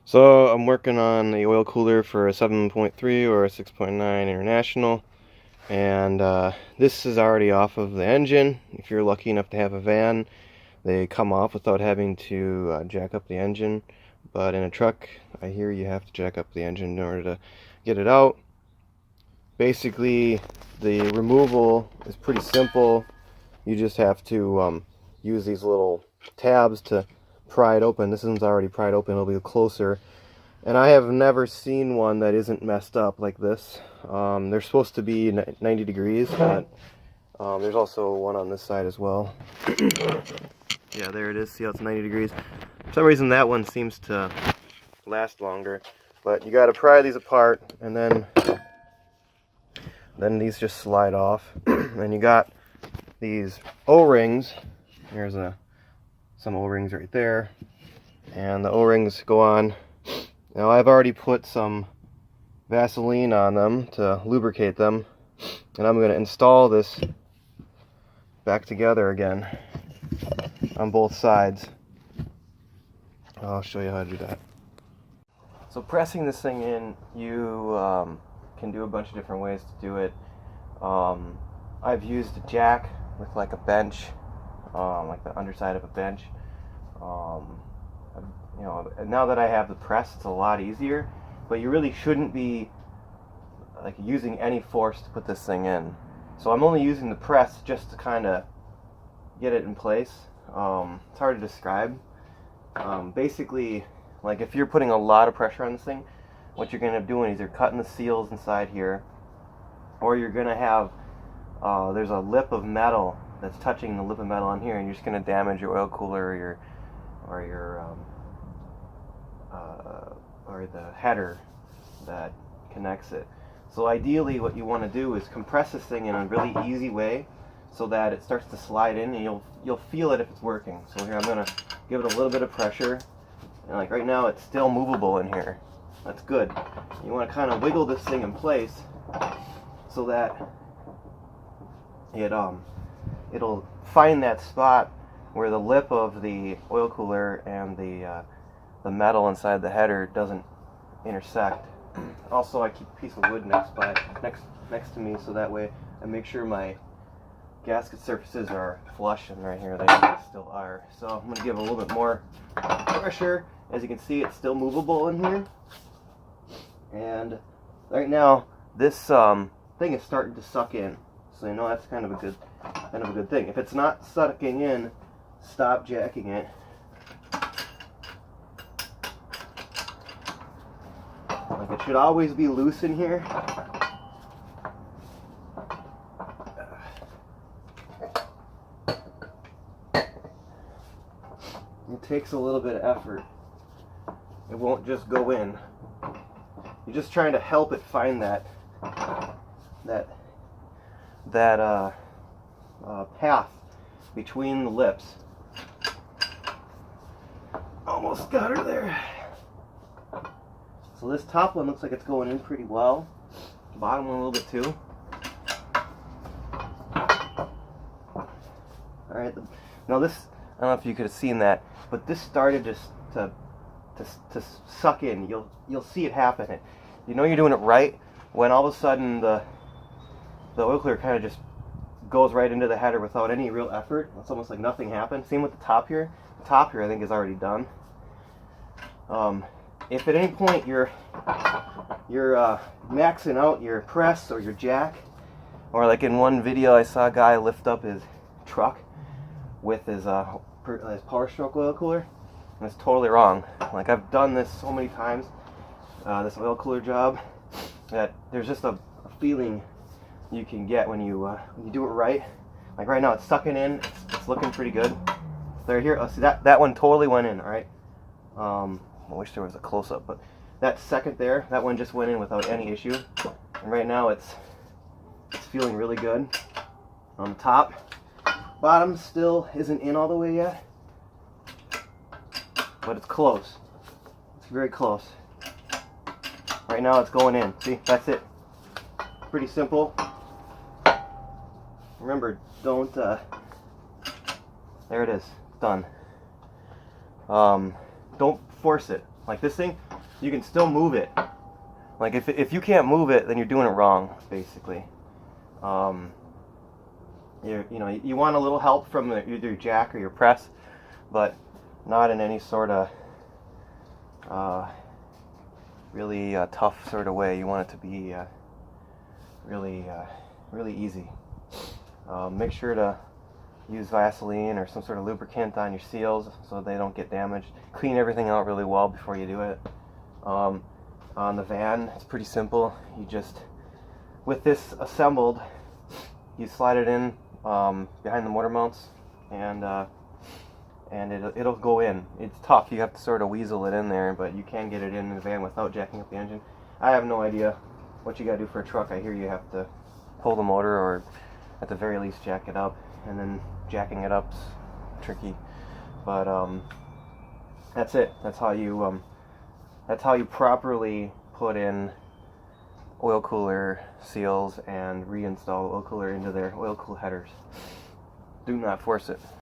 So I'm working on the oil cooler for a 7.3 or a 6.9 International, and this is already off of the engine. If you're lucky enough to have a van, they come off without having to jack up the engine, but in a truck I hear you have to jack up the engine in order to get it out. Basically, the removal is pretty simple. You just have to use these little tabs to pry it open. This one's already pried open, it'll be closer. And I have never seen one that isn't messed up like this. They're supposed to be 90 degrees, but there's also one on this side as well. Yeah, there it is. See how it's 90 degrees? For some reason that one seems to last longer. But you gotta pry these apart, and then these just slide off. And you got these O-rings. Here's some O-rings right there. And the O-rings go on. Now I've already put some Vaseline on them to lubricate them, and I'm going to install this back together again on both sides. I'll show you how to do that. So pressing this thing in, you can do a bunch of different ways to do it. I've used a jack with like a bench, like the underside of a bench. You know, now that I have the press, it's a lot easier, but you really shouldn't be like using any force to put this thing in. So I'm only using the press just to kind of get it in place. It's hard to describe. Basically, like if you're putting a lot of pressure on this thing, what you're going to end up doing is you're cutting the seals inside here, or you're going to have there's a lip of metal that's touching the lip of metal on here, and you're just going to damage your oil cooler or the header that connects it. So ideally what you want to do is compress this thing in a really easy way so that it starts to slide in, and you'll feel it if it's working. So here I'm going to give it a little bit of pressure, and like right now it's still movable in here. That's good. You want to kind of wiggle this thing in place so that it'll find that spot where the lip of the oil cooler and the metal inside the header doesn't intersect. Also, I keep a piece of wood next to me, so that way I make sure my gasket surfaces are flush, and right here they still are. So I'm going to give a little bit more pressure. As you can see, it's still movable in here, and right now this thing is starting to suck in. So you know that's kind of a good thing. If it's not sucking in, stop jacking it. Like it should always be loose in here. It takes a little bit of effort. It won't just go in. You're just trying to help it find that path between the lips. Almost got her there. So this top one looks like it's going in pretty well. The bottom one a little bit too. Alright, now this, I don't know if you could have seen that, but this started to suck in. You'll see it happen. You know you're doing it right when all of a sudden the oil cooler kind of just goes right into the header without any real effort. It's almost like nothing happened. Same with the top here. The top here I think is already done. If at any point you're maxing out your press or your jack, or like in one video I saw a guy lift up his truck with his Power Stroke oil cooler, and it's totally wrong. Like I've done this so many times, this oil cooler job, that there's just a feeling you can get when you do it right. Like right now it's sucking in, it's looking pretty good. There here, oh, see that one totally went in. All right. I wish there was a close-up, but that second there, that one just went in without any issue. And right now it's feeling really good on the top. Bottom still isn't in all the way yet, but it's close. It's very close. Right now it's going in. See, that's it. Pretty simple. Remember, don't, there it is, done. Don't force it. Like this thing, you can still move it. Like if you can't move it, then you're doing it wrong, basically. You want a little help from either your jack or your press, but not in any sort of really tough sort of way. You want it to be really easy. Make sure to use Vaseline or some sort of lubricant on your seals so they don't get damaged. Clean everything out really well before you do it. On the van, it's pretty simple. You just, with this assembled, you slide it in behind the motor mounts, and it'll go in. It's tough. You have to sort of weasel it in there, but you can get it in the van without jacking up the engine. I have no idea what you gotta do for a truck. I hear you have to pull the motor, or at the very least jack it up, and then jacking it up's tricky. But that's it. That's how you properly put in oil cooler seals and reinstall oil cooler into their oil cool headers. Do not force it.